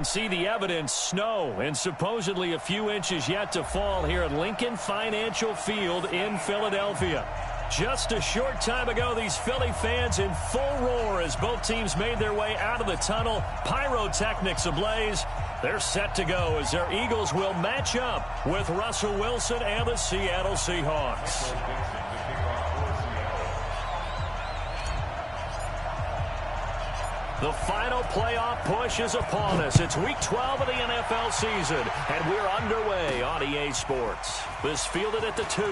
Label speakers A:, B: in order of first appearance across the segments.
A: See the evidence, snow, and supposedly a few inches yet to fall here at Lincoln Financial Field in Philadelphia. Just a short time ago, these Philly fans in full roar as both teams made their way out of the tunnel. Pyrotechnics ablaze. They're set to go as their Eagles will match up with Russell Wilson and the Seattle Seahawks. The final playoff push is upon us. It's Week 12 of the NFL season, and we're underway on EA Sports. This fielded at the 2.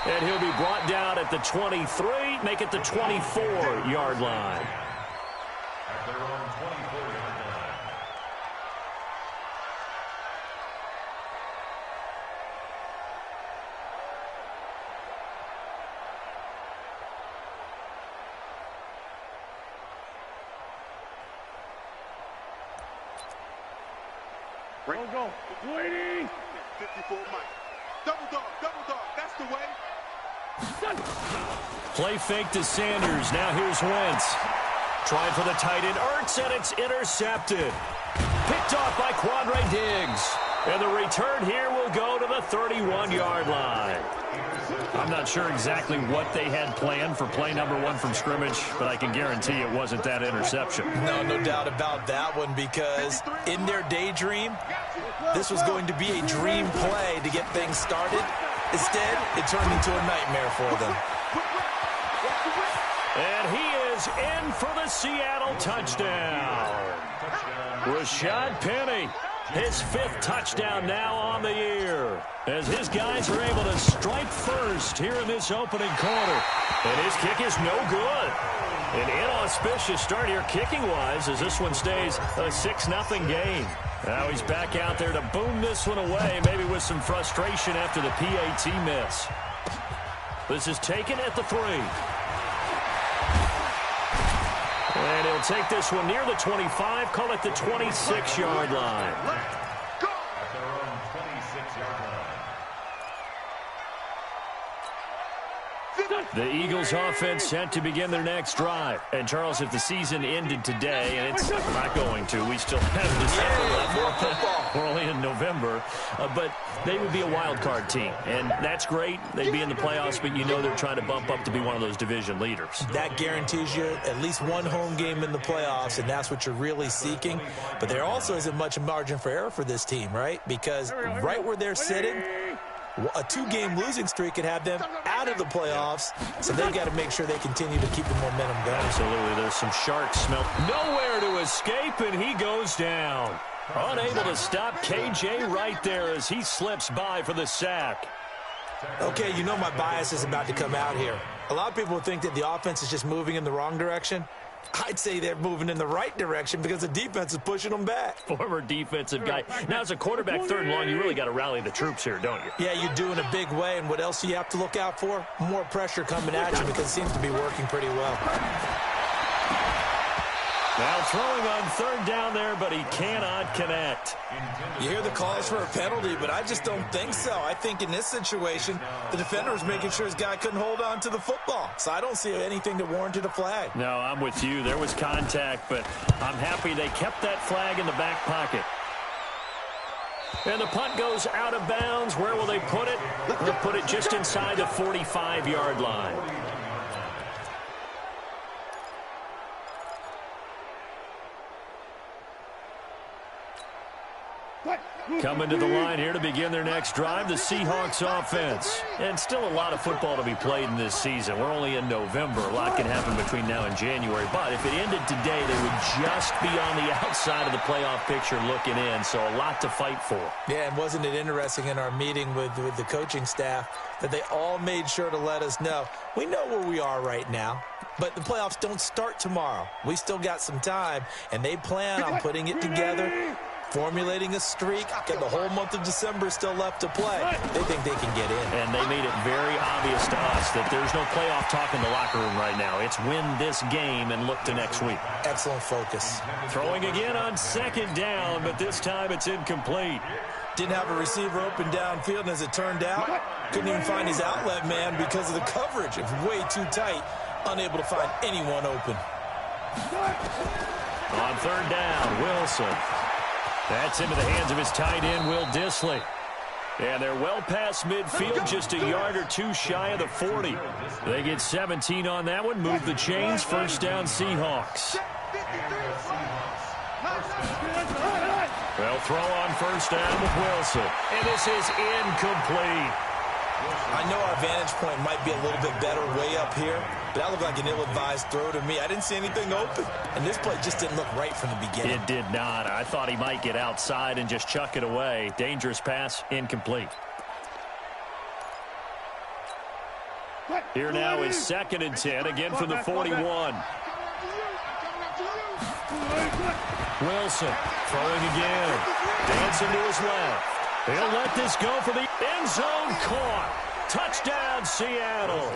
A: And he'll be brought down at the 23, make it the 24-yard line.
B: At their own 24-yard line.
C: Go. Waiting.
D: 54 Mike. Double dog. That's the way.
A: Play fake to Sanders. Now here's Wentz. Trying for the tight end, Ertz, and it's intercepted. Picked off by Quandre Diggs. And the return here will go to the 31-yard line. I'm not sure exactly what they had planned for play number 1 from scrimmage, but I can guarantee it wasn't that interception.
E: No doubt about that one, because in their daydream, this was going to be a dream play to get things started. Instead, it turned into a nightmare for them.
A: And he is in for the Seattle touchdown. Rashad Penny, his 5th touchdown now on the year, as his guys are able to strike first here in this opening quarter. And his kick is no good. An inauspicious start here kicking-wise as this one stays a 6-0 game. Now he's back out there to boom this one away, maybe with some frustration after the PAT miss. This is taken at the 3. And he'll take this one near the 25, call it the 26-yard line.
B: At their own 26-yard line.
A: The Eagles offense set to begin their next drive. And, Charles, if the season ended today, and it's not going to, we still have December left. We're only in November. But they would be a wild card team. And that's great. They'd be in the playoffs, but you know they're trying to bump up to be one of those division leaders.
E: That guarantees you at least one home game in the playoffs, and that's what you're really seeking. But there also isn't much margin for error for this team, right? Because right where they're sitting, a 2-game losing streak could have them out of the playoffs, so they've got to make sure they continue to keep the momentum going.
A: Absolutely. There's some sharks smell. Nowhere to escape, and he goes down. Unable to stop KJ right there as he slips by for the sack.
E: Okay, you know my bias is about to come out here. A lot of people think that the offense is just moving in the wrong direction. I'd say they're moving in the right direction because the defense is pushing them back.
A: Former defensive guy. Now, as a quarterback, 3rd and long, you really got to rally the troops here, don't you?
E: Yeah, you do in a big way. And what else do you have to look out for? More pressure coming at you because it seems to be working pretty well.
A: Now throwing on 3rd down there, but he cannot connect.
E: You hear the calls for a penalty, but I just don't think so. I think in this situation, the defender was making sure his guy couldn't hold on to the football. So I don't see anything that warranted a flag.
A: No, I'm with you. There was contact, but I'm happy they kept that flag in the back pocket. And the punt goes out of bounds. Where will they put it? They'll put it just inside the 45-yard line. Coming to the line here to begin their next drive, the Seahawks offense. And still a lot of football to be played in this season. We're only in November. A lot can happen between now and January. But if it ended today, they would just be on the outside of the playoff picture looking in. So a lot to fight for.
E: Yeah, and wasn't it interesting in our meeting with the coaching staff that they all made sure to let us know, we know where we are right now, but the playoffs don't start tomorrow. We still got some time, and they plan on putting it together, formulating a streak. Got the whole month of December still left to play. They think they can get in.
A: And they made it very obvious to us that there's no playoff talk in the locker room right now. It's win this game and look to next week.
E: Excellent focus.
A: Throwing again on 2nd down, but this time it's incomplete.
E: Didn't have a receiver open downfield, and as it turned out, couldn't even find his outlet man because of the coverage. It was way too tight, unable to find anyone open.
A: On third down, Wilson. That's into the hands of his tight end, Will Dissly. And they're well past midfield, just a yard or two shy of the 40. They get 17 on that one, move the chains, first down Seahawks. They'll throw on first down with Wilson. And this is incomplete.
E: I know our vantage point might be a little bit better way up here, but that looked like an ill-advised throw to me. I didn't see anything open, and this play just didn't look right from the beginning.
A: It did not. I thought he might get outside and just chuck it away. Dangerous pass, incomplete. Here now is 2nd and 10, again from the 41. Wilson throwing again. Dancing to his left. He'll let this go for the end zone. Caught. Touchdown, Seattle.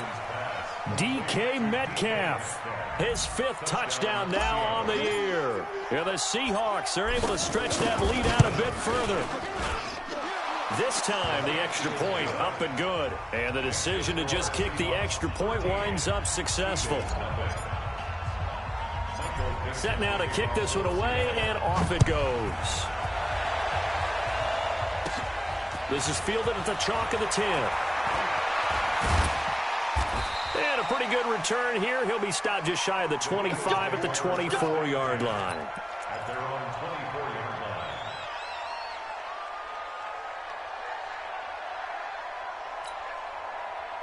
A: DK Metcalf. His 5th touchdown now on the year. Yeah, the Seahawks are able to stretch that lead out a bit further. This time, the extra point up and good. And the decision to just kick the extra point winds up successful. Set now to kick this one away, and off it goes. This is fielded at the chalk of the 10. And a pretty good return here. He'll be stopped just shy of the 25 at the 24-yard line.
B: At their own 24-yard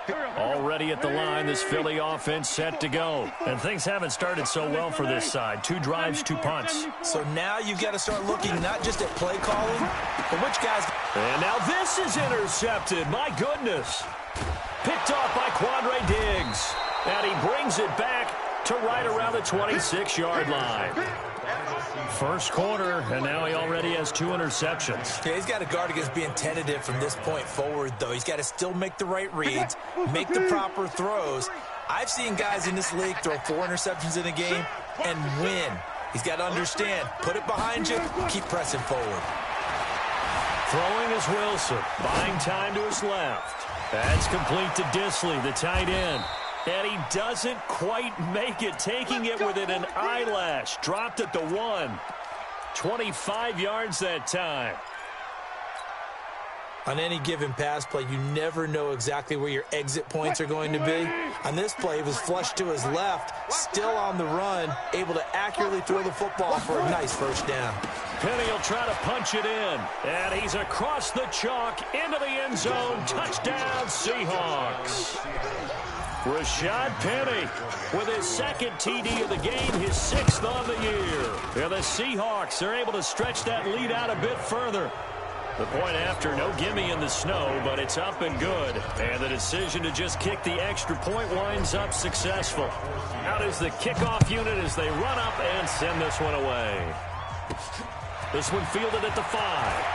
B: line.
A: Already at the line, this Philly offense set to go. And things haven't started so well for this side. 2 drives, 2 punts.
E: So now you've got to start looking not just at play calling, but which guys...
A: And now this is intercepted. My goodness. Picked off by Quandre Diggs. And he brings it back to right around the 26-yard line. First quarter, and now he already has 2 interceptions.
E: Yeah, he's got to guard against being tentative from this point forward, though. He's got to still make the right reads, make the proper throws. I've seen guys in this league throw 4 interceptions in a game and win. He's got to understand, put it behind you, keep pressing forward.
A: Throwing is Wilson, buying time to his left. That's complete to Dissly, the tight end. And he doesn't quite make it, taking it within an eyelash. Dropped at the 1. 25 yards that time.
E: On any given pass play, you never know exactly where your exit points are going to be. On this play, he was flushed to his left, still on the run, able to accurately throw the football for a nice first down.
A: Penny will try to punch it in. And he's across the chalk into the end zone. Touchdown, Seahawks. Rashad Penny with his 2nd TD of the game, his 6th on the year. And the Seahawks are able to stretch that lead out a bit further. The point after, no gimme in the snow, but it's up and good. And the decision to just kick the extra point winds up successful. Out is the kickoff unit as they run up and send this one away. This one fielded at the 5.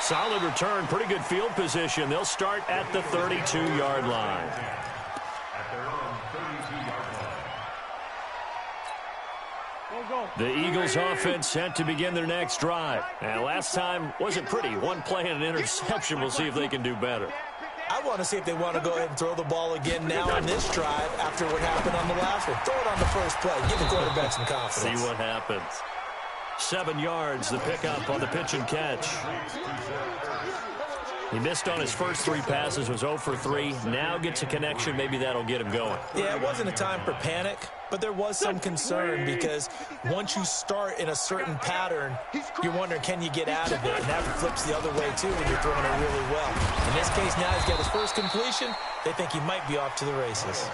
A: Solid return, pretty good field position. They'll start at the 32-yard line.
B: At their own 32-yard line.
A: The Eagles offense set to begin their next drive. And last time wasn't pretty. 1 play and an interception. We'll see if they can do better.
E: I want to see if they want to go ahead and throw the ball again now on this drive after what happened on the last one. Throw it on the first play. Give the quarterback some confidence.
A: See what happens. 7 yards, the pickup on the pitch and catch. He missed on his first 3 passes, was 0 for 3. Now gets a connection. Maybe that'll get him going.
E: Yeah, it wasn't a time for panic, but there was some concern because once you start in a certain pattern, you're wondering, can you get out of it? And that flips the other way, too, when you're throwing it really well. In this case, now he's got his first completion. They think he might be off to the races.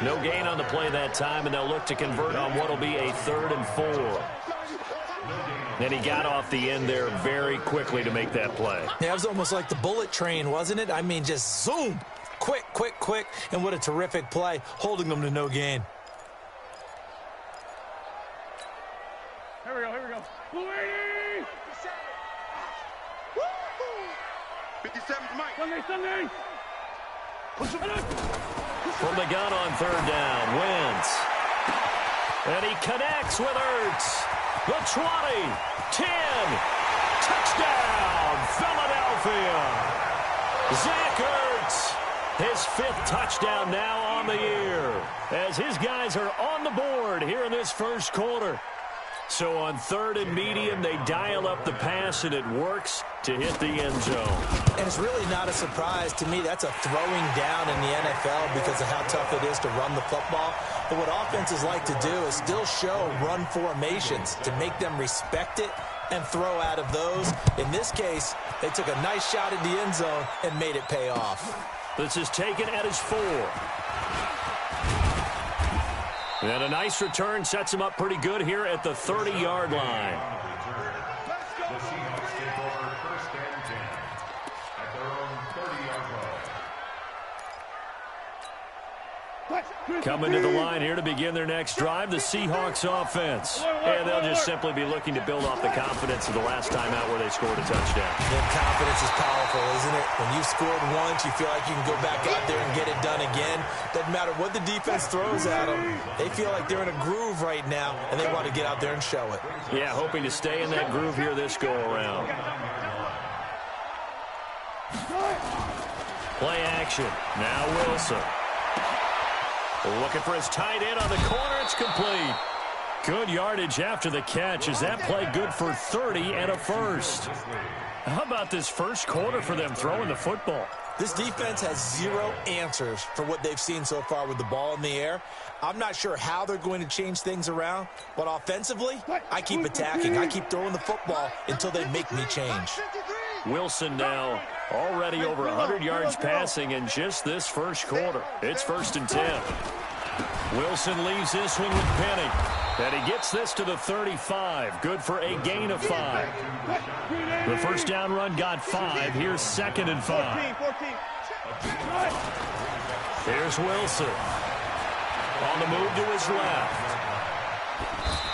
A: No gain on the play that time, and they'll look to convert on what will be a 3rd and 4. And he got off the end there very quickly to make that play.
E: Yeah, it was almost like the bullet train, wasn't it? I mean, just zoom. Quick, quick, quick. And what a terrific play, holding them to no gain.
C: Here we go, here we go.
D: 57's Mike.
C: Sunday.
A: From the gun on 3rd down, Wentz. And he connects with Ertz. The 20, 10, touchdown, Philadelphia. Zach Ertz His 5th touchdown now on the year, as his guys are on the board here in this first quarter. So on 3rd and medium, they dial up the pass, and it works to hit the end zone.
E: And it's really not a surprise to me. That's a throwing down in the NFL because of how tough it is to run the football. But what offenses like to do is still show run formations to make them respect it and throw out of those. In this case, they took a nice shot at the end zone and made it pay off.
A: This is taken at his 4. And a nice return sets him up pretty good here at the 30-yard line.
B: The Seahawks take over 1st and 10 at their own 30-yard line.
A: Coming to the line here to begin their next drive, the Seahawks offense. And they'll just simply be looking to build off the confidence of the last time out where they scored a touchdown.
E: And confidence is powerful, isn't it? When you've scored once, you feel like you can go back out there and get it done again. Doesn't matter what the defense throws at them. They feel like they're in a groove right now, and they want to get out there and show it.
A: Yeah, hoping to stay in that groove here this go-around. Play action. Now Wilson. Looking for his tight end on the corner. It's complete. Good yardage after the catch. Is that play good for 30 and a first? How about this first quarter for them throwing the football?
E: This defense has zero answers for what they've seen so far with the ball in the air. I'm not sure how they're going to change things around, but offensively, I keep attacking. I keep throwing the football until they make me change.
A: Wilson now already over 100 yards passing in just this first quarter. It's 1st and 10. Wilson leaves this one with Penny. And he gets this to the 35. Good for a gain of 5. The first down run got 5. Here's 2nd and 5. Here's Wilson. On the move to his left.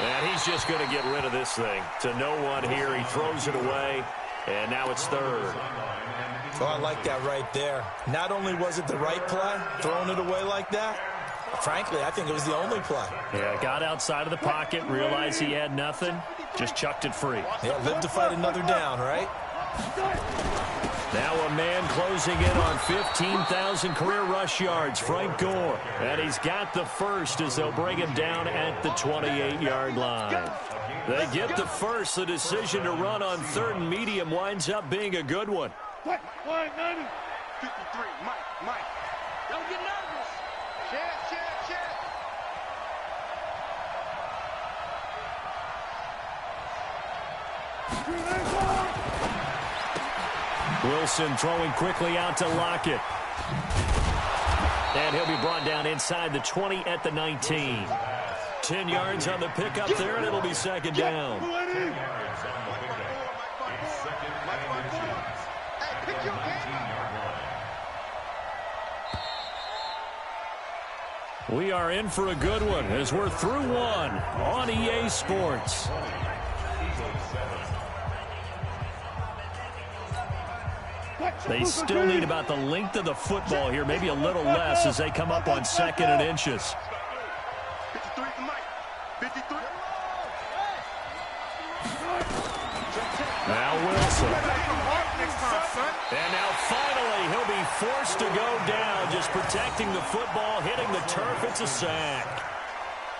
A: And he's just going to get rid of this thing. To no one here. He throws it away. And now it's 3rd.
E: Oh, I like that right there. Not only was it the right play, throwing it away like that, frankly, I think it was the only play.
A: Yeah, got outside of the pocket, realized he had nothing, just chucked it free.
E: Yeah, live to fight another down, right?
A: Now a man closing in on 15,000 career rush yards, Frank Gore. And he's got the first as they'll bring him down at the 28-yard line. They get the first. The decision to run on 3rd and medium winds up being a good one.
D: 53, Mike. Don't get nervous. Check.
A: Wilson throwing quickly out to Lockett. And he'll be brought down inside the 20 at the 19. 10 yards on the pickup there, and it'll be 2nd down. We are in for a good one as we're through one on EA Sports. They still need about the length of the football here, maybe a little less as they come up on 2nd and inches.
D: 53 to Mike. 53.
A: Now Wilson. And now finally he'll be forced to go down, just protecting the football, hitting the turf. It's a sack.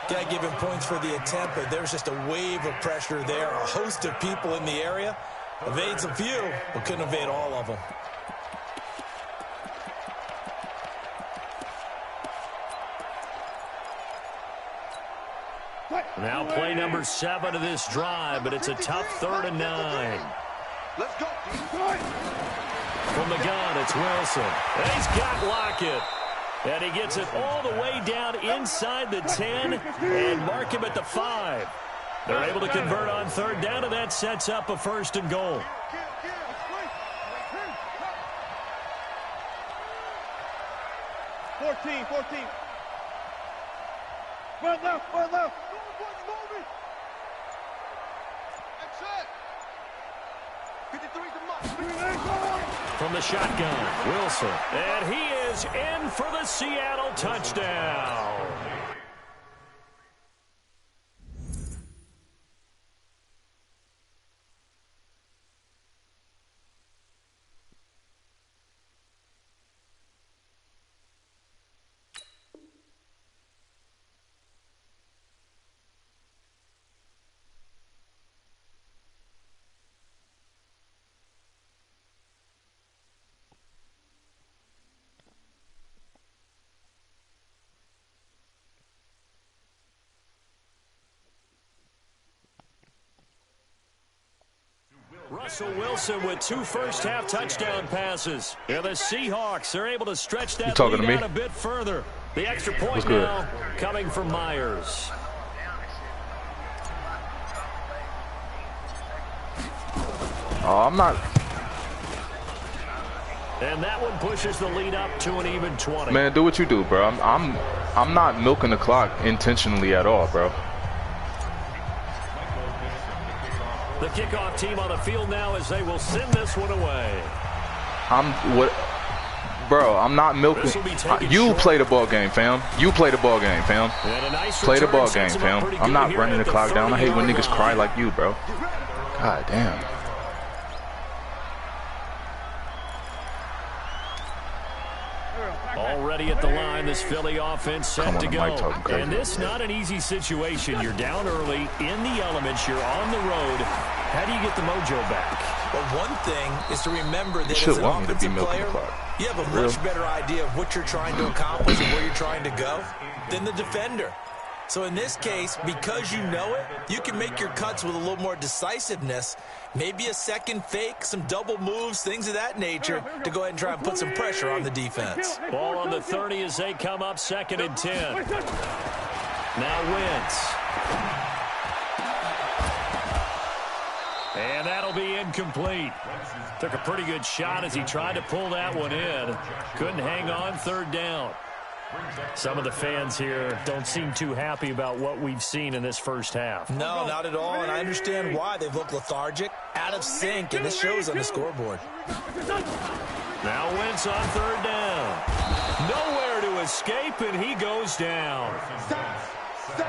E: Got to give him points for the attempt, but there's just a wave of pressure there. A host of people in the area. Evades a few, but couldn't evade all of them.
A: Now play number 7 of this drive, but it's a tough 3rd and 9.
D: Let's go.
A: From the gun, it's Wilson. And he's got Lockett. And he gets it all the way down inside the 10 and mark him at the 5. They're able to convert on 3rd down, and that sets up a 1st and goal.
C: Fourteen. Run left.
A: From the shotgun, Wilson. And he is in for the Seattle touchdown. Russell Wilson with 2 first-half touchdown passes. Yeah, the Seahawks are able to stretch that lead out a bit further. The extra point now coming from Myers.
F: Oh, I'm not.
A: And that one pushes the lead up to an even 20.
F: Man, do what you do, bro. I'm not milking the clock intentionally at all, bro.
A: The kickoff team on the field now as they will send this one away.
F: Bro, I'm not milking. You play the ball game, fam. You play the ball game, fam. Play the ball game, fam. I'm not running the clock down. I hate when niggas cry like you, bro. God damn.
A: Already at the line, this Philly offense set to go. And this not an easy situation. You're down early, in the elements, you're on the road. How do you get the mojo back?
E: Well, one thing is to remember that as an offensive player, you have a much better idea of what you're trying to accomplish and where you're trying to go than the defender. So in this case, because you know it, you can make your cuts with a little more decisiveness. Maybe a second fake, some double moves, things of that nature to go ahead and try and put some pressure on the defense.
A: Ball on the 30 as they come up 2nd and 10. Now Wentz. And that'll be incomplete. Took a pretty good shot as he tried to pull that one in. Couldn't hang on 3rd down. Some of the fans here don't seem too happy about what we've seen in this first half.
E: No, not at all, and I understand why. They've looked lethargic, out of sync, and this shows on the scoreboard.
A: Now Wentz on 3rd down. Nowhere to escape, and he goes down.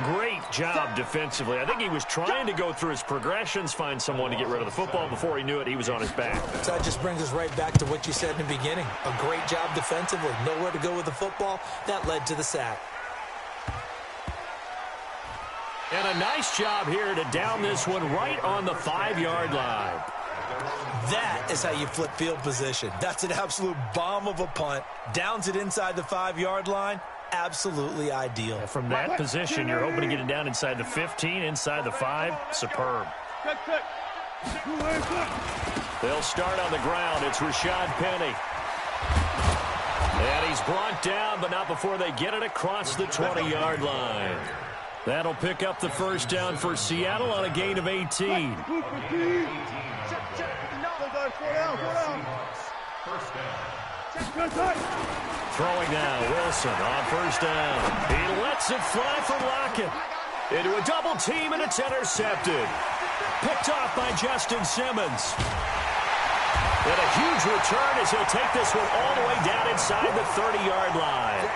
A: Great job defensively. I think he was trying to go through his progressions, find someone to get rid of the football. Before he knew it, he was on his back.
E: So that just brings us right back to what you said in the beginning. A great job defensively. Nowhere to go with the football. That led to the sack.
A: And a nice job here to down this one right on the 5-yard line.
E: That is how you flip field position. That's an absolute bomb of a punt. Downs it inside the 5-yard line. Absolutely ideal.
A: From that position, you're hoping to get it down inside the 15, inside the 5. Superb. They'll start on the ground. It's Rashad Penny. And he's brought down, but not before they get it across the 20-yard line. That'll pick up the first down for Seattle on a gain of 18. Throwing now, Wilson on 1st down. He lets it fly for Lockett. Into a double team, and it's intercepted. Picked off by Justin Simmons. And a huge return as he'll take this one all the way down inside the 30-yard line.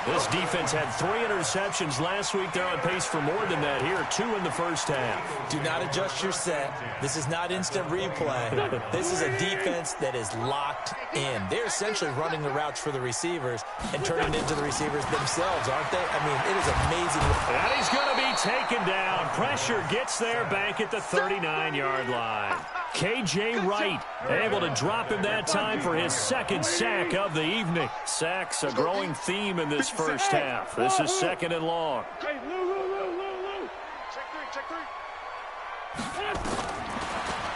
A: This defense had 3 interceptions last week. They're on pace for more than that here. 2 in the first half.
E: Do not adjust your set. This is not instant replay. This is a defense that is locked in. They're essentially running the routes for the receivers and turning it into the receivers themselves, aren't they? I mean, it is amazing.
A: And he's going to be taken down. Pressure gets there back at the 39-yard line. K.J. Wright able to drop him that time for his 2nd sack of the evening. Sacks a growing theme in this first half. This is 2nd and long.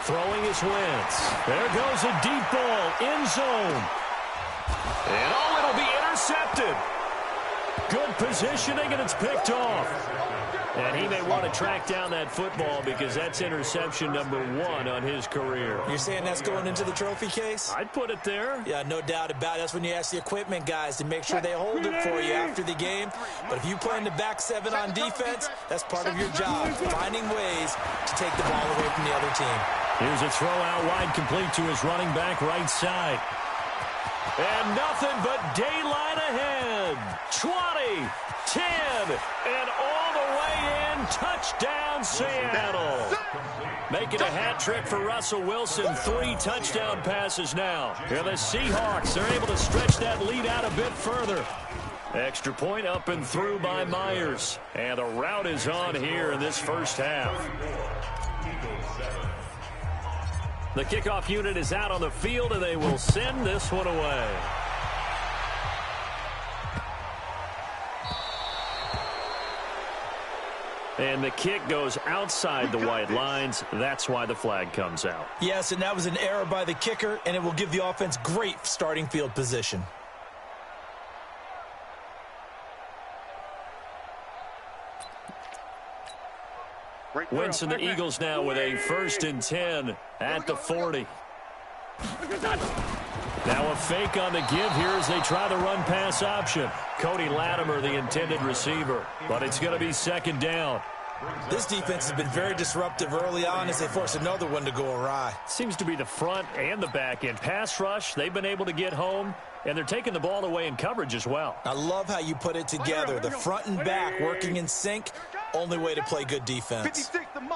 A: Throwing his Wentz. There goes a deep ball, end zone. And it'll be intercepted. Good positioning, and it's picked off. And he may want to track down that football because that's interception number 1 on his career.
E: You're saying that's going into the trophy case?
A: I'd put it there.
E: Yeah, no doubt about it. That's when you ask the equipment guys to make sure they hold it for you after the game. But if you play in the back 7 on defense, that's part of your job, finding ways to take the ball away from the other team.
A: Here's a throw out wide, complete to his running back right side. And nothing but daylight ahead. 20, 10, and all the way in. Touchdown, Seattle. Making a hat trick for Russell Wilson. 3 touchdown passes now. And the Seahawks are able to stretch that lead out a bit further. Extra point up and through by Myers. And the route is on here in this first half. The kickoff unit is out on the field, and they will send this one away. And the kick goes outside the white lines. That's why the flag comes out.
E: Yes, and that was an error by the kicker, and it will give the offense great starting field position.
A: Winston, the Eagles now with a 1st and 10 at the 40. Now a fake on the give here as they try the run-pass option. Cody Latimer, the intended receiver, but it's going to be 2nd down.
E: This defense has been very disruptive early on as they force another one to go awry.
A: Seems to be the front and the back end. Pass rush, they've been able to get home, and they're taking the ball away in coverage as well.
E: I love how you put it together. The front and back working in sync. Only way to play good defense.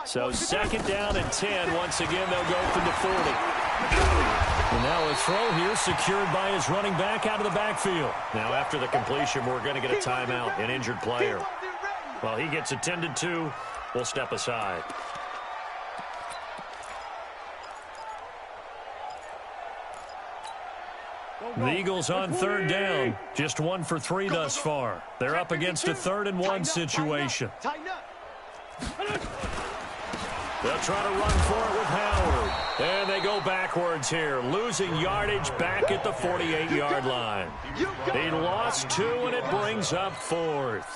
A: So 2nd down and 10. Once again, they'll go from the 40. And now a throw here secured by his running back out of the backfield. Now after the completion, we're going to get a timeout, an injured player. Well, he gets attended to. We'll step aside. The Eagles on 3rd down. Just 1 for 3 thus far. They're up against a 3rd and 1 situation. They'll try to run for it with Howard. And they go backwards here, losing yardage back at the 48-yard line. He lost 2, and it brings up 4th.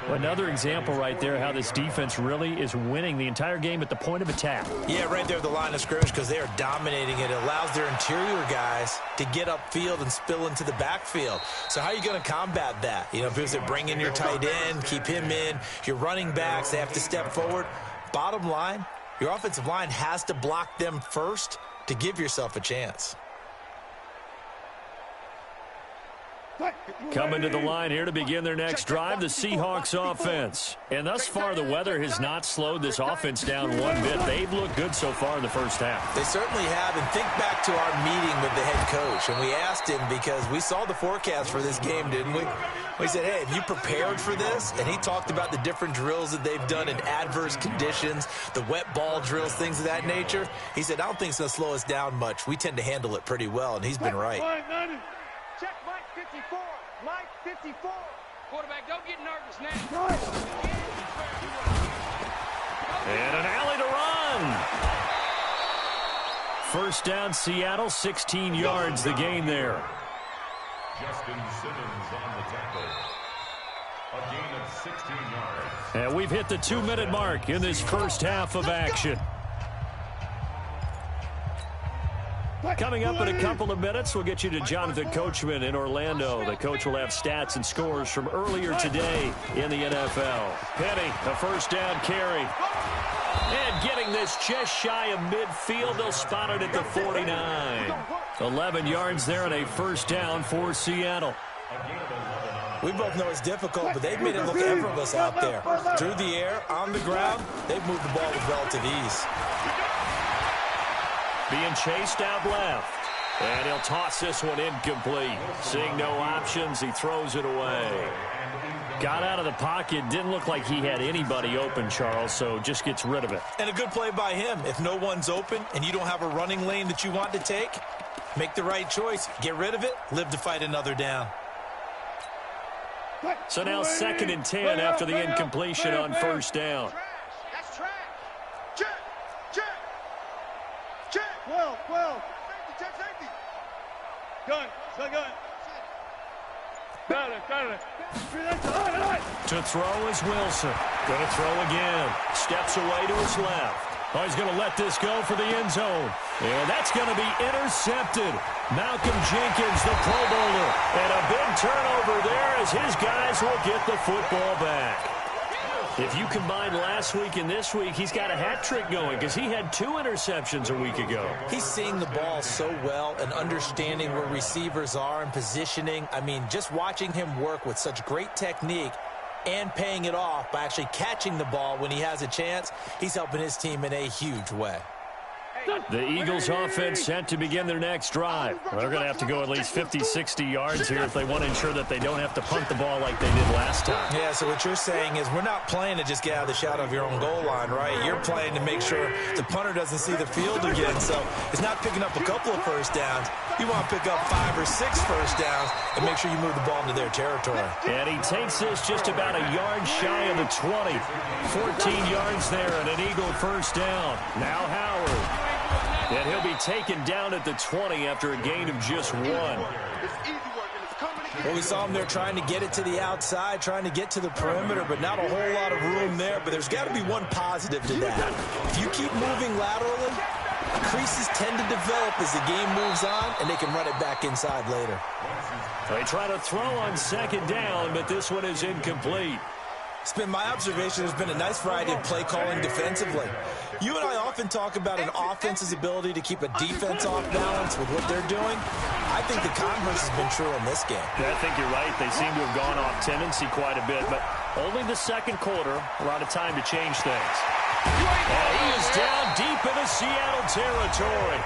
A: Another example right there how this defense really is winning the entire game at the point of attack.
E: Yeah, right there at the line of scrimmage because they are dominating it. It allows their interior guys to get upfield and spill into the backfield. So how are you going to combat that? You know, if it's bring in your tight end, keep him in, your running backs, they have to step forward. Bottom line, your offensive line has to block them first to give yourself a chance.
A: Coming to the line here to begin their next drive, the Seahawks offense. And thus far, the weather has not slowed this offense down one bit. They've looked good so far in the first half.
E: They certainly have. And think back to our meeting with the head coach. And we asked him because we saw the forecast for this game, didn't we? We said, hey, have you prepared for this? And he talked about the different drills that they've done in adverse conditions, the wet ball drills, things of that nature. He said, I don't think it's going to slow us down much. We tend to handle it pretty well, and he's been right.
C: Check Mike 54. Mike 54.
G: Quarterback, don't get nervous now.
A: And an alley to run. 1st down, Seattle, 16 yards the gain there.
B: Justin Simmons on the tackle. A gain of 16 yards.
A: And we've hit the 2-minute mark in this first half of action. Coming up in a couple of minutes, we'll get you to Jonathan Coachman in Orlando. The coach will have stats and scores from earlier today in the NFL. Penny, a 1st down carry. And getting this just shy of midfield, they'll spot it at the 49. 11 yards there and a 1st down for Seattle.
E: We both know it's difficult, but they've made it look effortless out there. Through the air, on the ground, they've moved the ball with relative ease.
A: Being chased out left. And he'll toss this one incomplete. Seeing no options, he throws it away. Got out of the pocket. Didn't look like he had anybody open, Charles, so just gets rid of it.
E: And a good play by him. If no one's open and you don't have a running lane that you want to take, make the right choice. Get rid of it. Live to fight another down.
A: So now 2nd and 10 after the incompletion on 1st down.
C: That's trash. Check. Check. Check. 12. Safety. Check safety. Gun. Gun. Got it.
A: To throw is Wilson. Going to throw again. Steps away to his left. Oh, he's going to let this go for the end zone. And that's going to be intercepted. Malcolm Jenkins, the Pro Bowler. And a big turnover there as his guys will get the football back. If you combine last week and this week, he's got a hat trick going because he had 2 interceptions a week ago.
E: He's seeing the ball so well and understanding where receivers are and positioning. I mean, just watching him work with such great technique and paying it off by actually catching the ball when he has a chance, he's helping his team in a huge way.
A: The Eagles offense set to begin their next drive. They're going to have to go at least 50, 60 yards here if they want to ensure that they don't have to punt the ball like they did last time.
E: Yeah, so what you're saying is we're not playing to just get out of the shadow of your own goal line, right? You're playing to make sure the punter doesn't see the field again. So it's not picking up a couple of first downs. You want to pick up 5 or 6 first downs and make sure you move the ball into their territory.
A: And he takes this just about a yard shy of the 20. 14 yards there and an Eagle first down. Now Howard. And he'll be taken down at the 20 after a gain of just 1.
E: Well, we saw him there trying to get it to the outside, trying to get to the perimeter, but not a whole lot of room there. But there's got to be one positive to that. If you keep moving laterally, creases tend to develop as the game moves on, and they can run it back inside later.
A: They try to throw on second down, but this one is incomplete.
E: It's been my observation there's been a nice variety of play calling defensively. You and I often talk about an offense's ability to keep a defense off balance with what they're doing. I think the converse has been true in this game.
A: Yeah, I think you're right. They seem to have gone off tendency quite a bit, but only the second quarter, a lot of time to change things. And he is down deep into Seattle territory.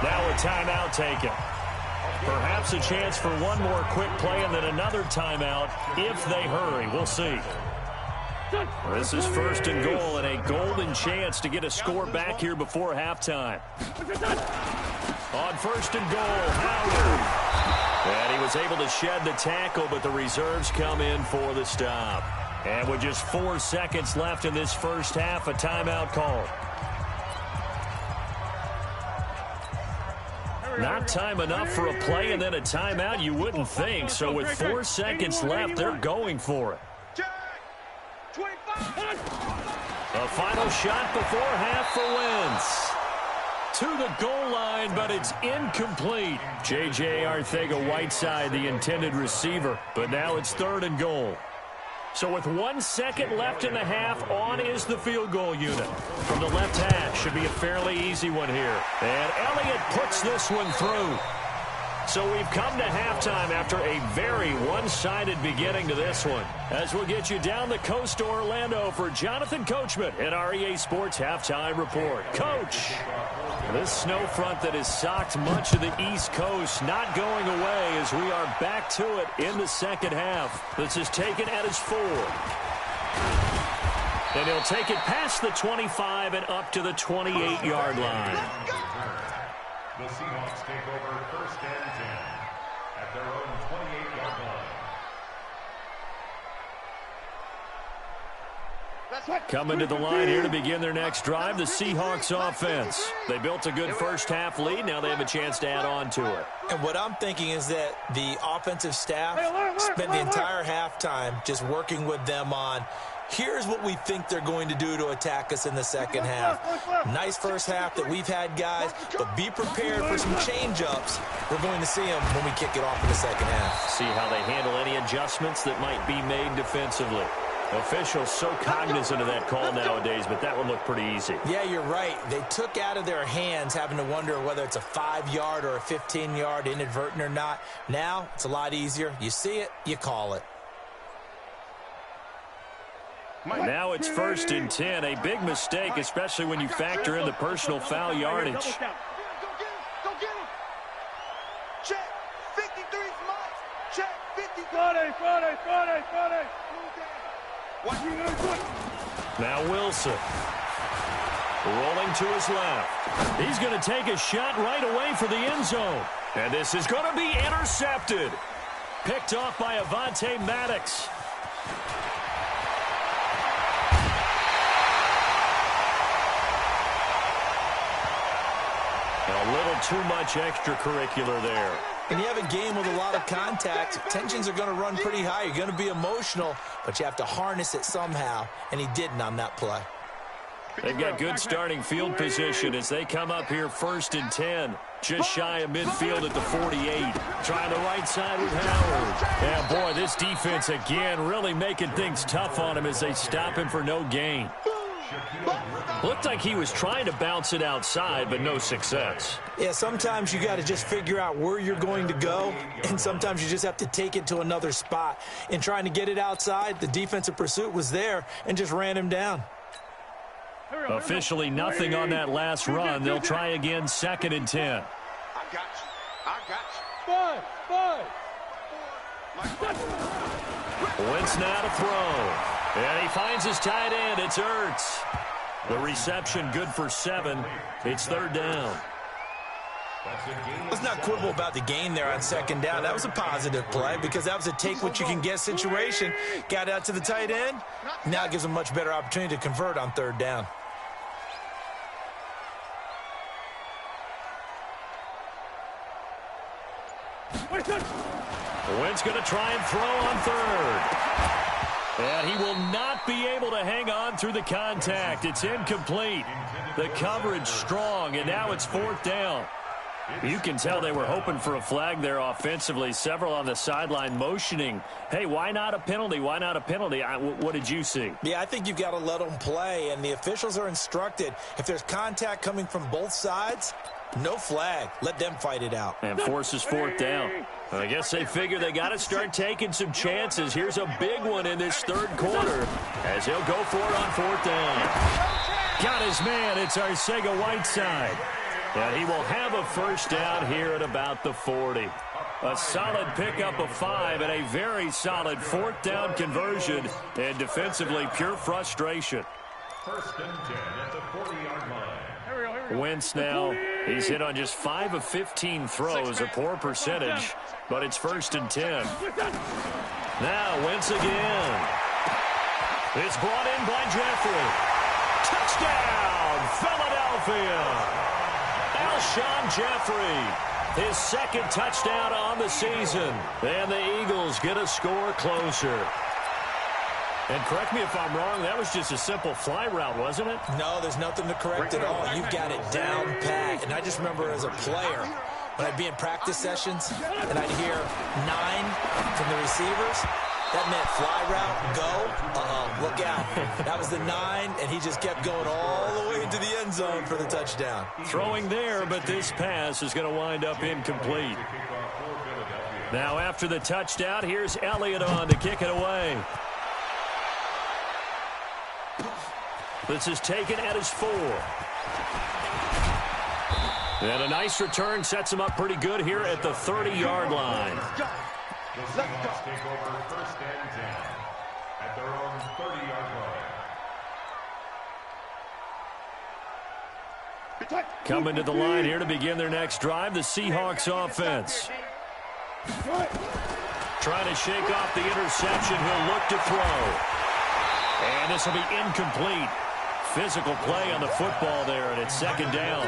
A: Now a timeout taken. Perhaps a chance for one more quick play and then another timeout if they hurry. We'll see. This is first and goal and a golden chance to get a score back here before halftime. On first and goal, Howard. And he was able to shed the tackle, but the reserves come in for the stop. And with just 4 seconds left in this first half, a timeout call. Not time enough for a play and then a timeout, you wouldn't think. So with 4 seconds left, they're going for it. A final shot before half for Wentz. To the goal line, but it's incomplete. J.J. Arcega-Whiteside, the intended receiver, but now it's third and goal. So with 1 second left in the half, on is the field goal unit. From the left hash, should be a fairly easy one here. And Elliott puts this one through. So we've come to halftime after a very one-sided beginning to this one. As we'll get you down the coast to Orlando for Jonathan Coachman in our EA Sports Halftime Report. Coach, this snow front that has socked much of the East Coast not going away as we are back to it in the second half. This is taken at his 4. And he'll take it past the 25 and up to the 28-yard line.
B: The Seahawks take over first and 10 at their own 28-yard line.
A: Coming to the line here to begin their next drive, the Seahawks offense. They built a good first half lead. Now they have a chance to add on to it.
E: And what I'm thinking is that the offensive staff spent the entire halftime just working with them on, here's what we think they're going to do to attack us in the second half. Nice first half that we've had, guys, but be prepared for some change-ups. We're going to see them when we kick it off in the second half.
A: See how they handle any adjustments that might be made defensively. Officials so cognizant of that call nowadays, but that one looked pretty easy.
E: Yeah, you're right. They took out of their hands having to wonder whether it's a 5-yard or a 15-yard inadvertent or not. Now it's a lot easier. You see it, you call it.
A: Now it's first and 10. A big mistake, especially when you factor in the personal foul yardage.
C: Go get him. Check. 53's Mike. Check. 50. Friday.
A: Now Wilson. Rolling to his left. He's going to take a shot right away for the end zone. And this is going to be intercepted. Picked off by Avonte Maddox. A little too much extracurricular there.
E: And you have a game with a lot of contact, tensions are going to run pretty high. You're going to be emotional, but you have to harness it somehow, and he didn't on that play.
A: They've got good starting field position as they come up here first and 10. Just shy of midfield at the 48. Trying the right side with Howard. Yeah, boy, this defense again really making things tough on him as they stop him for no gain. Looked like he was trying to bounce it outside, but no success.
E: Yeah, sometimes you got to just figure out where you're going to go, and sometimes you just have to take it to another spot. In trying to get it outside, the defensive pursuit was there and just ran him down.
A: Officially nothing on that last run. They'll try again 2nd and 10.
D: I got you. I got you.
A: Wentz now to throw. And he finds his tight end. It's Ertz. The reception good for 7. It's 3rd down.
E: Let's not quibble about the gain there on 2nd down. That was a positive play because that was a take-what-you-can-get situation. Got out to the tight end. Now it gives him a much better opportunity to convert on 3rd down.
A: Wentz going to try and throw on 3rd. And he will not be able to hang on through the contact. It's incomplete. The coverage strong, and now it's 4th down. You can tell they were hoping for a flag there offensively. Several on the sideline motioning, hey, why not a penalty? Why not a penalty? What did you see?
E: Yeah, I think you've got to let them play, and the officials are instructed. If there's contact coming from both sides, no flag. Let them fight it out.
A: And forces 4th down. I guess they figure they got to start taking some chances. Here's a big one in this 3rd quarter as he'll go for it on 4th down. Got his man. It's Arcega-Whiteside. And he will have a 1st down here at about the 40. A solid pickup of 5 and a very solid 4th down conversion. And defensively, pure frustration.
B: 1st and 10 at the 40-yard line.
A: Wentz now, he's hit on just 5 of 15 throws, a poor percentage, but it's 1st and 10. Now Wentz again. It's brought in by Jeffrey. Touchdown, Philadelphia. Alshon Jeffrey, his 2nd touchdown on the season. And the Eagles get a score closer. And correct me if I'm wrong, that was just a simple fly route, wasn't it?
E: No, there's nothing to correct at all. You've got it down pat. And I just remember as a player, when I'd be in practice sessions and I'd hear 9 from the receivers, that meant fly route, go, look out. That was the 9, and he just kept going all the way into the end zone for the touchdown.
A: Throwing there, but this pass is going to wind up incomplete. Now after the touchdown, here's Elliott on to kick it away. This is taken at his 4. And a nice return sets him up pretty good here at the 30-yard line.
B: The Seahawks take over 1st and 10 at their own 30-yard line.
A: Coming to the line here to begin their next drive, the Seahawks offense. Trying to shake off the interception. He'll look to throw. And this will be incomplete. Physical play on the football there, and it's 2nd down.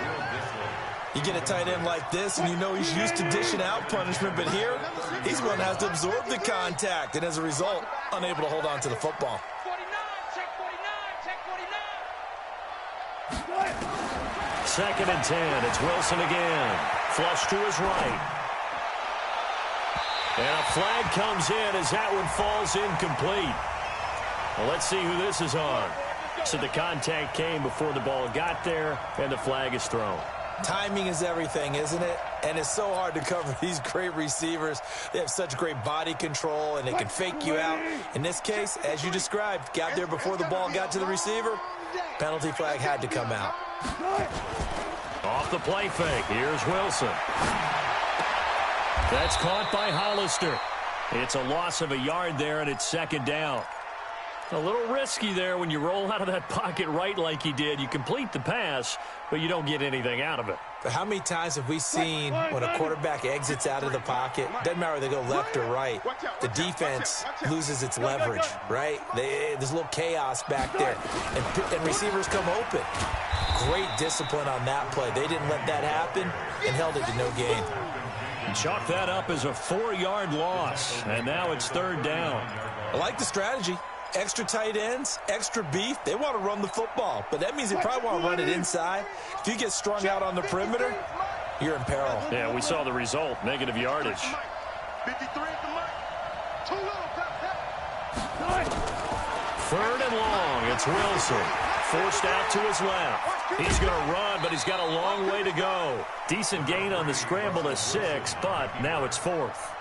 E: You get a tight end like this, and you know he's used to dishing out punishment, but here, he's one that has to absorb the contact, and as a result, unable to hold on to the football.
G: 49, check 49, check 49.
A: 2nd and 10. It's Wilson again. Flush to his right. And a flag comes in as that one falls incomplete. Well, let's see who this is on. So the contact came before the ball got there, and the flag is thrown.
E: Timing is everything, isn't it? And it's so hard to cover these great receivers. They have such great body control, and they can fake you out. In this case, as you described, got there before the ball got to the receiver. Penalty flag had to come out.
A: Off the play fake. Here's Wilson. That's caught by Hollister. It's a loss of a yard there, and it's 2nd down. A little risky there when you roll out of that pocket right like he did. You complete the pass, but you don't get anything out of it.
E: But how many times have we seen when a quarterback exits out of the pocket, doesn't matter whether they go left or right, the defense loses its leverage, right? There's a little chaos back there, and receivers come open. Great discipline on that play. They didn't let that happen and held it to no gain.
A: Chalk that up as a 4-yard loss, and now it's 3rd down.
E: I like the strategy. Extra tight ends, extra beef. They want to run the football, but that means they probably want to run it inside. If you get strung out on the perimeter, you're in peril.
A: Yeah, we saw the result, negative yardage.
C: 53 at the mark. Too little.
A: 3rd and long. It's Wilson. Forced out to his left. He's going to run, but he's got a long way to go. Decent gain on the scramble to 6, but now it's 4th.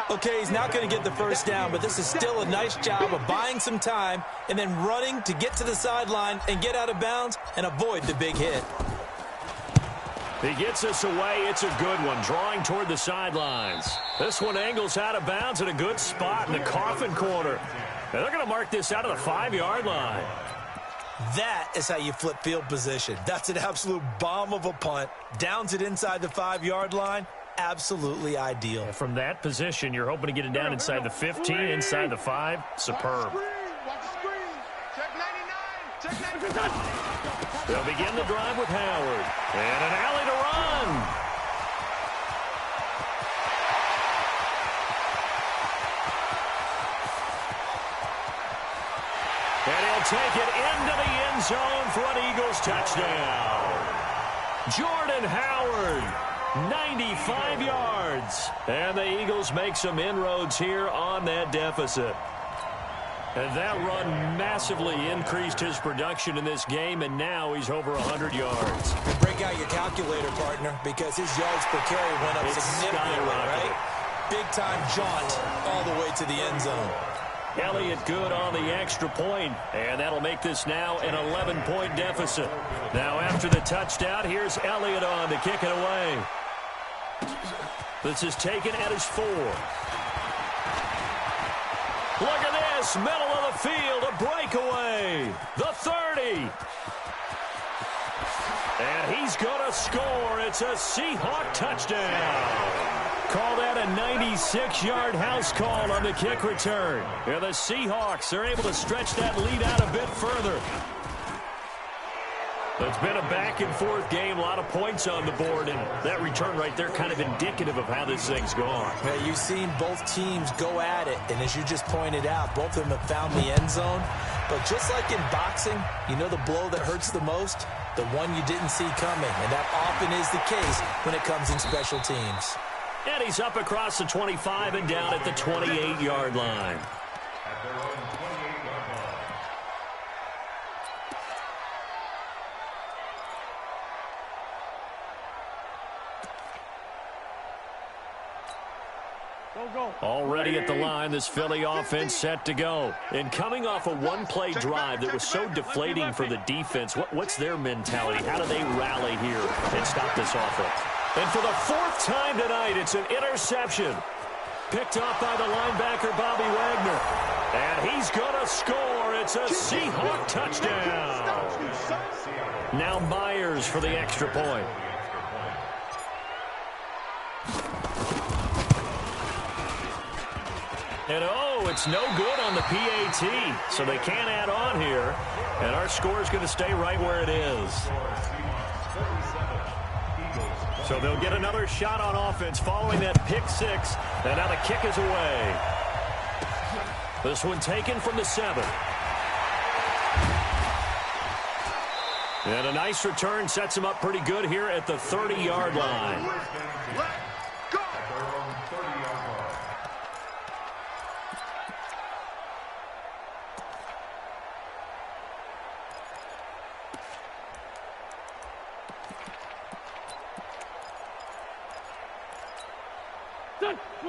E: Okay, he's not going to get the first down, but this is still a nice job of buying some time and then running to get to the sideline and get out of bounds and avoid the big hit.
A: He gets us away. It's a good one, drawing toward the sidelines. This one angles out of bounds at a good spot in the coffin corner. And they're going to mark this out of the 5-yard line.
E: That is how you flip field position. That's an absolute bomb of a punt. Downs it inside the 5-yard line. Absolutely ideal.
A: From that position, you're hoping to get it down inside the 15, inside the 5. Superb.
D: Watch the screen. Check 99. Check 99.
A: They'll begin the drive with Howard. And an alley to run. And he'll take it into the end zone for an Eagles touchdown. Jordan Howard, 95 yards. And the Eagles make some inroads here on that deficit. And that run massively increased his production in this game, and now he's over 100 yards.
E: And break out your calculator, partner, because his yards per carry went up significantly, right? Big-time jaunt all the way to the end zone.
A: Elliott good on the extra point, and that'll make this now an 11-point deficit. Now after the touchdown, here's Elliott on to kick it away. This is taken at his 4. Look at this, middle of the field, a breakaway. The 30. And he's going to score. It's a Seahawk touchdown. Call that a 96-yard house call on the kick return. And the Seahawks are able to stretch that lead out a bit further. It's been a back-and-forth game, a lot of points on the board, and that return right there kind of indicative of how this thing's gone.
E: Yeah, you've seen both teams go at it, and as you just pointed out, both of them have found the end zone. But just like in boxing, you know the blow that hurts the most? The one you didn't see coming, and that often is the case when it comes in special teams.
A: And he's up across the 25 and down at the 28-yard line.
B: At their own 28-yard line.
A: Already at the line, this Philly offense set to go. And coming off a one-play drive that was so deflating for the defense, what's their mentality? How do they rally here and stop this offense? And for the 4th time tonight, it's an interception. Picked off by the linebacker, Bobby Wagner. And he's going to score. It's a Seahawk touchdown. Now Myers for the extra point. And oh, it's no good on the PAT. So they can't add on here. And our score is going to stay right where it is. So they'll get another shot on offense following that pick 6. And now the kick is away. This one taken from the 7. And a nice return sets him up pretty good here at the 30-yard line.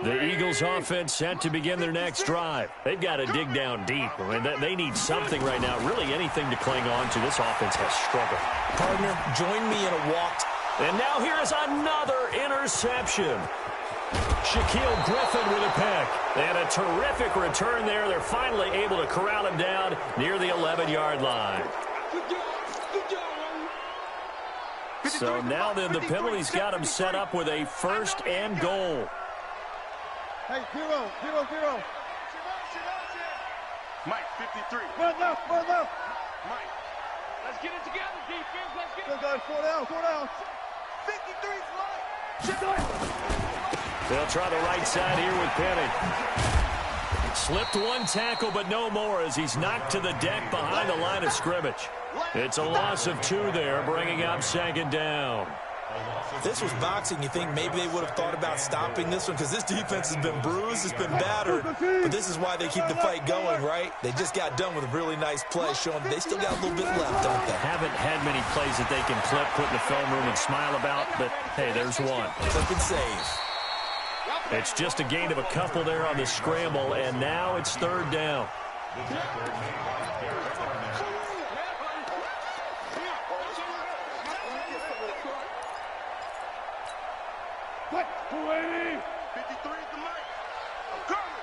A: The Eagles offense set to begin their next drive. They've got to dig down deep. I mean, they need something right now, really anything to cling on to. This offense has struggled.
E: Partner, join me in a walk.
A: And now here is another interception. Shaquille Griffin with a pick. And a terrific return there. They're finally able to corral him down near the 11-yard line. So now then the penalty's got him set up with a 1st and goal.
D: Hey, 0, 0, 0. Mike, 53. Run left. Mike.
G: Let's get it together, defense. Let's get it.
D: Guys, 4 down. 53's Mike.
A: They'll try the right side here with Penny. Slipped one tackle, but no more as he's knocked to the deck behind the line of scrimmage. It's a loss of 2 there, bringing up 2nd down.
E: If this was boxing, you think maybe they would have thought about stopping this one because this defense has been bruised, it's been battered. But this is why they keep the fight going, right? They just got done with a really nice play, showing they still got a little bit left, don't they?
A: Haven't had many plays that they can clip, put in the film room, and smile about, but hey, there's one.
E: Clip and save.
G: Y'all
A: It's just a gain of a couple there on the scramble, and now it's third down.
C: What? 280. 53 at the mic. I'm coming.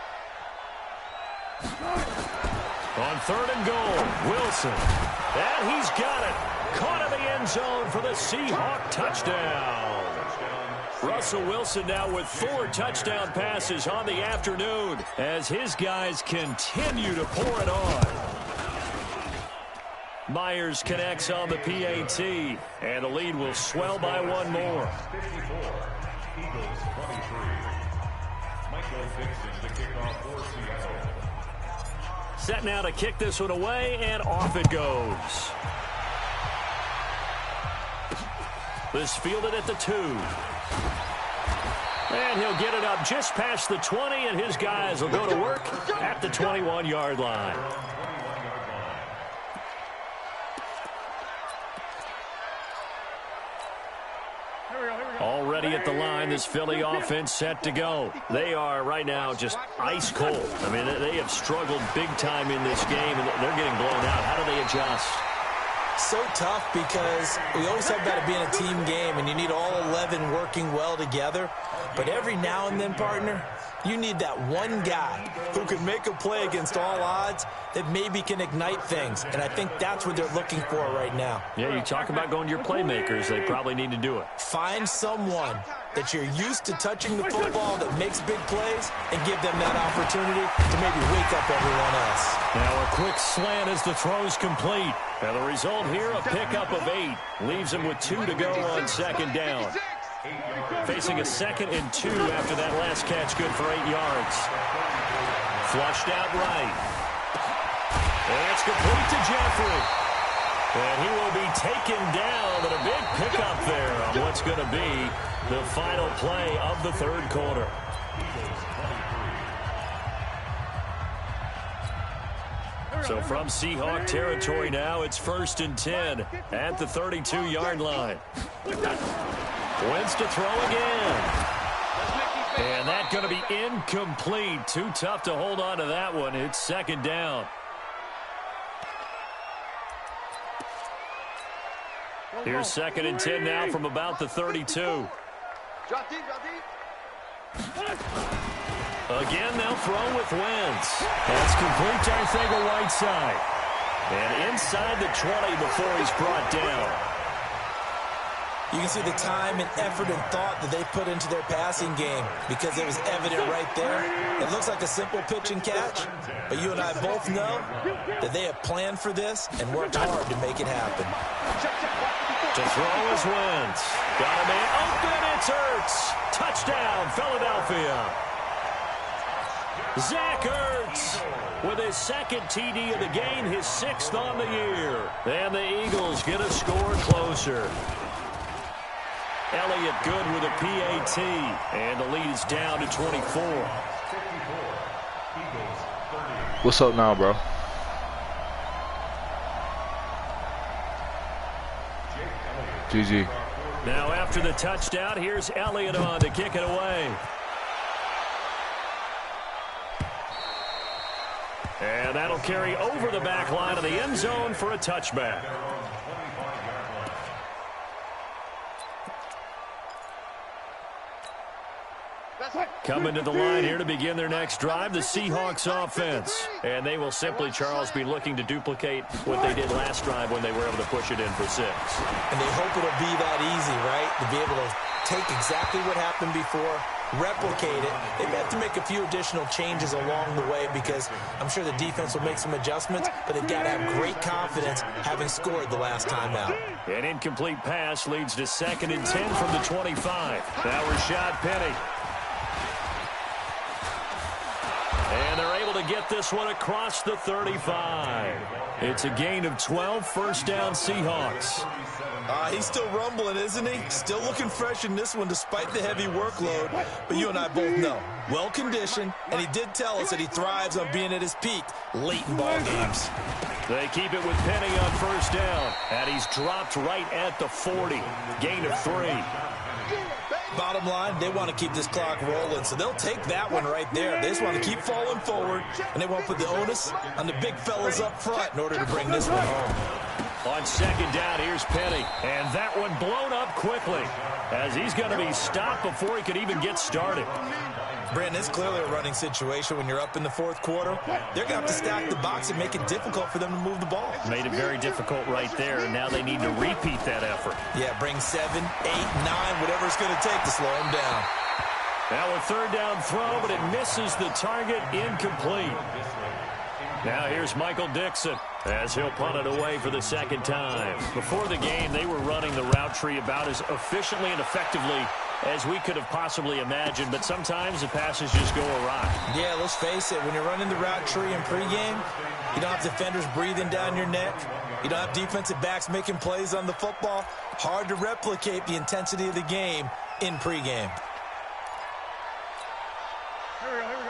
A: On third and goal, Wilson. And he's got it. Caught in the end zone for the Seahawk touchdown. Russell Wilson now with 4 touchdown passes on the afternoon as his guys continue to pour it on. Myers connects on the PAT, and the lead will swell by one more.
B: 54, Eagles 23. Michael Dixon to kick off for Seattle.
A: Set now to kick this one away, and off it goes. This fielded at the 2. And he'll get it up just past the 20, and his guys will go to work at the 21-yard line. Already at the line, this Philly offense set to go. They are right now just ice cold. I mean, they have struggled big time in this game, and they're getting blown out. How do they adjust?
E: So tough because we always talk about it being a team game, and you need all 11 working well together. But every now and then, partner, you need that one guy who can make a play against all odds that maybe can ignite things. And I think that's what they're looking for right now.
A: Yeah, you talk about going to your playmakers. They probably need to do it.
E: Find someone that you're used to touching the football that makes big plays and give them that opportunity to maybe wake up everyone else.
A: Now a quick slant as the throw's complete. And the result here, a pickup of 8. Leaves him with 2 to go on second down. Facing a 2nd and 2 after that last catch, good for 8 yards. Flushed out right. And it's complete to Jeffrey. And he will be taken down, but a big pickup there on what's going to be the final play of the third quarter. So from Seahawk territory now, it's 1st and 10 at the 32-yard line. Wentz to throw again. And that's going to be incomplete. Too tough to hold on to that one. It's 2nd down. Here's 2nd and 10 now from about the 32.
G: Drop deep, drop deep.
A: Again, they'll throw with Wentz. That's complete to Arcega-Whiteside. And inside the 20 before he's brought down.
E: You can see the time and effort and thought that they put into their passing game because it was evident right there. It looks like a simple pitch and catch, but you and I both know that they have planned for this and worked hard to make it happen.
A: To throw is Wentz. Got a man open. It's Ertz. Touchdown, Philadelphia. Zach Ertz with his 2nd TD of the game, his 6th on the year. And the Eagles get a score closer. Elliott good with a PAT, and the lead is down to 24.
F: What's up now, bro? GG.
A: Now after the touchdown, here's Elliott on to kick it away. And that'll carry over the back line of the end zone for a touchback. Coming to the line here to begin their next drive, the Seahawks offense. And they will simply, Charles, be looking to duplicate what they did last drive when they were able to push it in for 6.
E: And they hope it'll be that easy, right? To be able to take exactly what happened before, replicate it. They have to make a few additional changes along the way because I'm sure the defense will make some adjustments, but they've got to have great confidence having scored the last time out.
A: An incomplete pass leads to 2nd and 10 from the 25. Now Rashad Penny. And they're able to get this one across the 35. It's a gain of 12, 1st down Seahawks.
E: He's still rumbling, isn't he? Still looking fresh in this one despite the heavy workload. But you and I both know, well-conditioned, and he did tell us that he thrives on being at his peak late in ball games.
A: They keep it with Penny on 1st down, and he's dropped right at the 40. Gain of 3.
E: Bottom line, they want to keep this clock rolling, so they'll take that one right there. They just want to keep falling forward, and they want to put the onus on the big fellas up front in order to bring this one home.
A: On second down, here's Penny, and that one blown up quickly as he's going to be stopped before he could even get started.
E: Brandon, it's clearly a running situation when you're up in the fourth quarter. They're going to have to stack the box and make it difficult for them to move the ball.
A: Made it very difficult right there, and now they need to repeat that effort.
E: Yeah, bring 7, 8, 9, whatever it's going to take to slow them down.
A: Now a third down throw, but it misses the target, incomplete. Now here's Michael Dixon as he'll punt it away for the second time. Before the game, they were running the route tree about as efficiently and effectively as we could have possibly imagined, but sometimes the passes just go awry.
E: Yeah, let's face it, when you're running the route tree in pregame, you don't have defenders breathing down your neck. You don't have defensive backs making plays on the football. Hard to replicate the intensity of the game in pregame.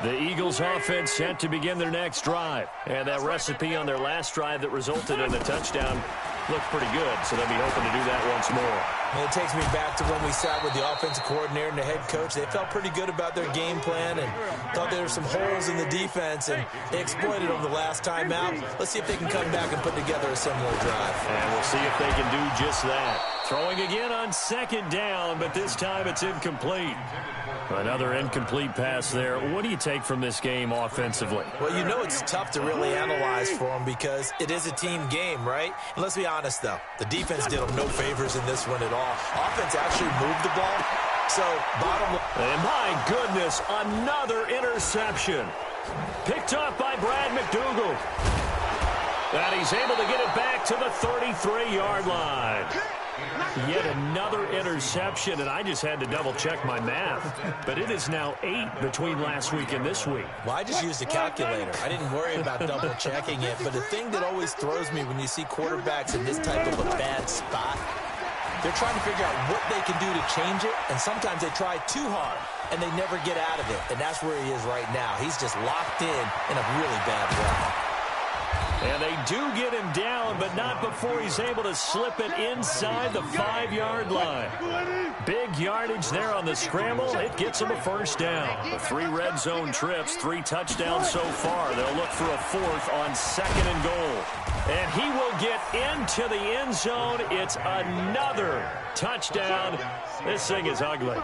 A: The Eagles offense set to begin their next drive. And that recipe on their last drive that resulted in a touchdown looked pretty good, so they'll be hoping to do that once more.
E: And it takes me back to when we sat with the offensive coordinator and the head coach. They felt pretty good about their game plan and thought there were some holes in the defense, and they exploited them the last time out. Let's see if they can come back and put together a similar drive.
A: And we'll see if they can do just that. Throwing again on second down, but this time it's incomplete. Another incomplete pass there. What do you take from this game offensively?
E: Well, you know it's tough to really analyze for them because it is a team game, right? And let's be honest, though. The defense did them no favors in this one at all. Offense actually moved the ball. So, bottom line.
A: And my goodness, another interception. Picked up by Brad McDougal. And he's able to get it back to the 33-yard line. Yet another interception, and I just had to double-check my math. But it is now 8 between last week and this week.
E: Well, I just used a calculator. I didn't worry about double-checking it. But the thing that always throws me when you see quarterbacks in this type of a bad spot, they're trying to figure out what they can do to change it, and sometimes they try too hard, and they never get out of it. And that's where he is right now. He's just locked in a really bad way.
A: And they do get him down, but not before he's able to slip it inside the 5-yard line. Big yardage there on the scramble. It gets him a first down. The 3 red zone trips, 3 touchdowns so far. They'll look for a 4th on 2nd and goal. And he will get into the end zone. It's another touchdown. This thing is ugly.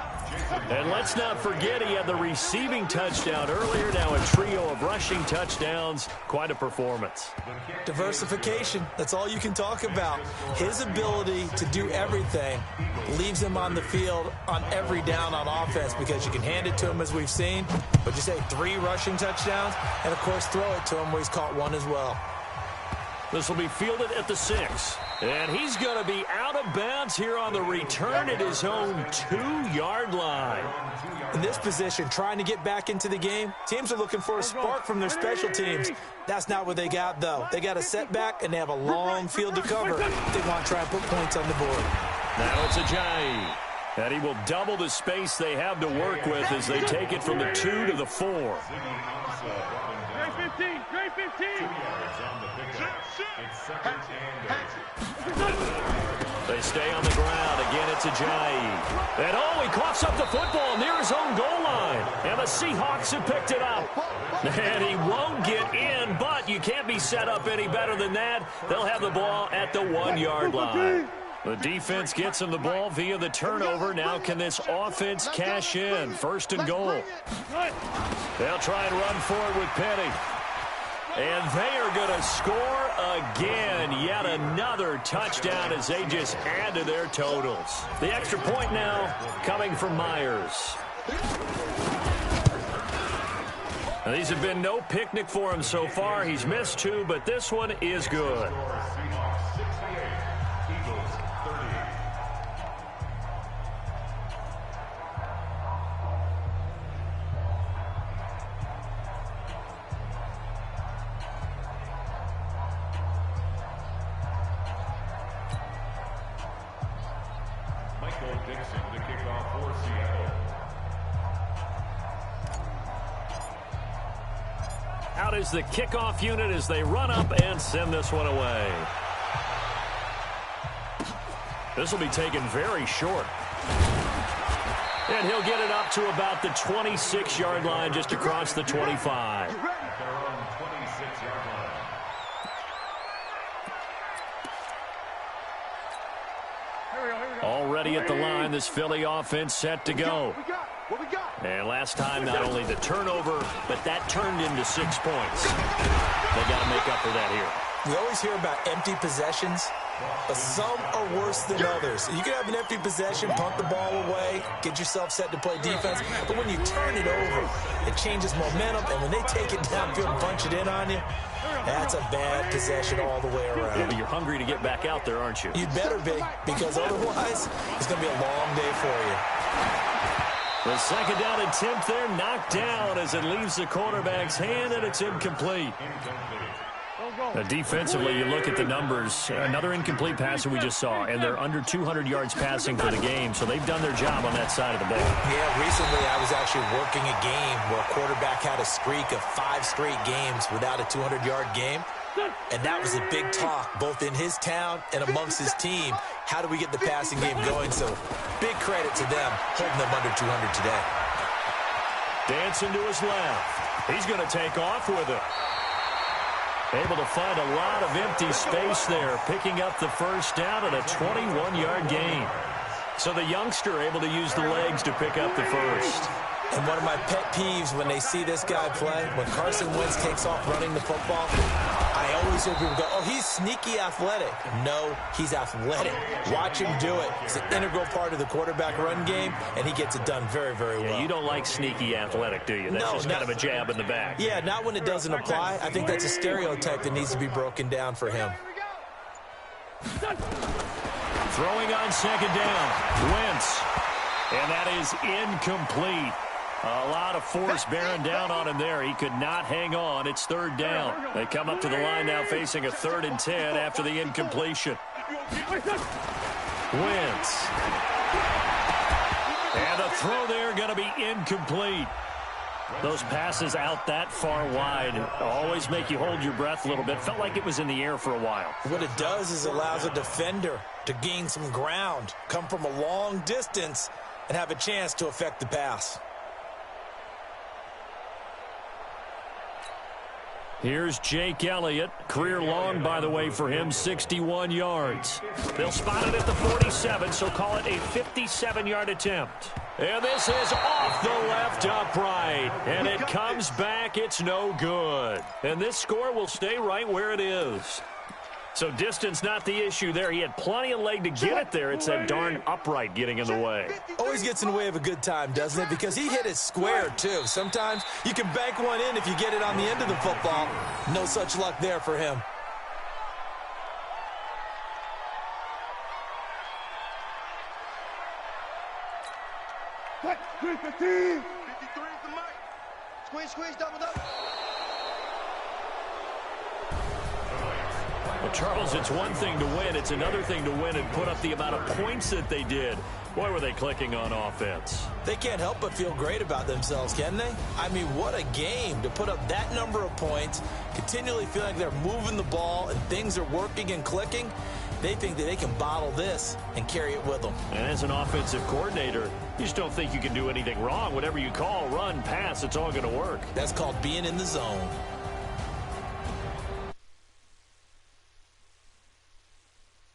A: And let's not forget he had the receiving touchdown earlier. Now a trio of rushing touchdowns. Quite a performance.
E: Diversification. That's all you can talk about. His ability to do everything leaves him on the field on every down on offense because you can hand it to him as we've seen. But you say 3 rushing touchdowns and, of course, throw it to him where he's caught 1 as well.
A: This will be fielded at the 6. And he's going to be out of bounds here on the return at his own 2-yard line.
E: In this position, trying to get back into the game, teams are looking for a spark from their special teams. That's not what they got, though. They got a setback, and they have a long field to cover. They want to try and put points on the board.
A: Now it's Ajayi. And he will double the space they have to work with as they take it from the 2 to the 4.
C: Great 15, great 15.
A: They stay on the ground. Again, it's Ajayi. And he coughs up the football near his own goal line. And the Seahawks have picked it up. And he won't get in, but you can't be set up any better than that. They'll have the ball at the 1-yard line. The defense gets him the ball via the turnover. Now can this offense cash in? 1st and goal. They'll try and run forward with Penny. And they are going to score again. Yet another touchdown as they just add to their totals. The extra point now coming from Myers. Now, these have been no picnic for him so far. He's missed 2, but this one is good.
B: Dixon to kick off for Seattle.
A: Out is the kickoff unit as they run up and send this one away. This will be taken very short. And he'll get it up to about the 26-yard line, just across the 25.
B: At their own 26-yard line.
A: Already at the line, this Philly offense set to go.
D: What we got?
A: And last time, not only the turnover, but that turned into 6 points. They got to make up for that here.
E: We always hear about empty possessions, but some are worse than others. You can have an empty possession, punt the ball away, get yourself set to play defense, but when you turn it over, it changes momentum, and when they take it downfield and punch it in on you, that's a bad possession all the way around.
A: Yeah, but you're hungry to get back out there, aren't you?
E: You'd better be, because otherwise, it's going to be a long day for you.
A: The second down attempt there knocked down as it leaves the quarterback's hand, and it's incomplete. Defensively, you look at the numbers. Another incomplete pass that we just saw, and they're under 200 yards passing for the game, so they've done their job on that side of the ball.
E: Yeah, recently I was actually working a game where a quarterback had a streak of 5 straight games without a 200-yard game, and that was a big talk, both in his town and amongst his team. How do we get the passing game going? So big credit to them holding them under 200 today.
A: Dancing to his left. He's going to take off with it. Able to find a lot of empty space there, picking up the first down at a 21-yard gain. So the youngster able to use the legs to pick up the first.
E: And one of my pet peeves when they see this guy play, when Carson Wentz takes off running the football, I always hear people go, oh, he's sneaky athletic. No, he's athletic. Watch him do it. It's an integral part of the quarterback run game, and he gets it done very, very well.
A: You don't like sneaky athletic, do you? That's just kind of a jab in the back.
E: Yeah, not when it doesn't apply. I think that's a stereotype that needs to be broken down for him.
A: Throwing on second down, Wentz. And that is incomplete. A lot of force bearing down on him there. He could not hang on. It's third down. They come up to the line now facing a 3rd and 10 after the incompletion. Wentz. And the throw there going to be incomplete. Those passes out that far wide always make you hold your breath a little bit. Felt like it was in the air for a while.
E: What it does is allows a defender to gain some ground, come from a long distance, and have a chance to affect the pass.
A: Here's Jake Elliott. Career long, by the way, for him, 61 yards. They'll spot it at the 47, so call it a 57-yard attempt. And this is off the left upright. And it comes back. It's no good. And this score will stay right where it is. So distance not the issue there. He had plenty of leg to get it there. It's that darn upright getting in the way.
E: Always gets in the way of a good time, doesn't it? Because he hit it square, too. Sometimes you can bank one in if you get it on the end of the football. No such luck there for him.
D: What? 315. 53 is the mic.
G: Squeeze, squeeze, double, double.
A: Well, Charles, it's one thing to win. It's another thing to win and put up the amount of points that they did. Boy, were they clicking on offense.
E: They can't help but feel great about themselves, can they? I mean, what a game to put up that number of points, continually feeling like they're moving the ball and things are working and clicking. They think that they can bottle this and carry it with them.
A: And as an offensive coordinator, you just don't think you can do anything wrong. Whatever you call, run, pass, it's all going to work.
E: That's called being in the zone.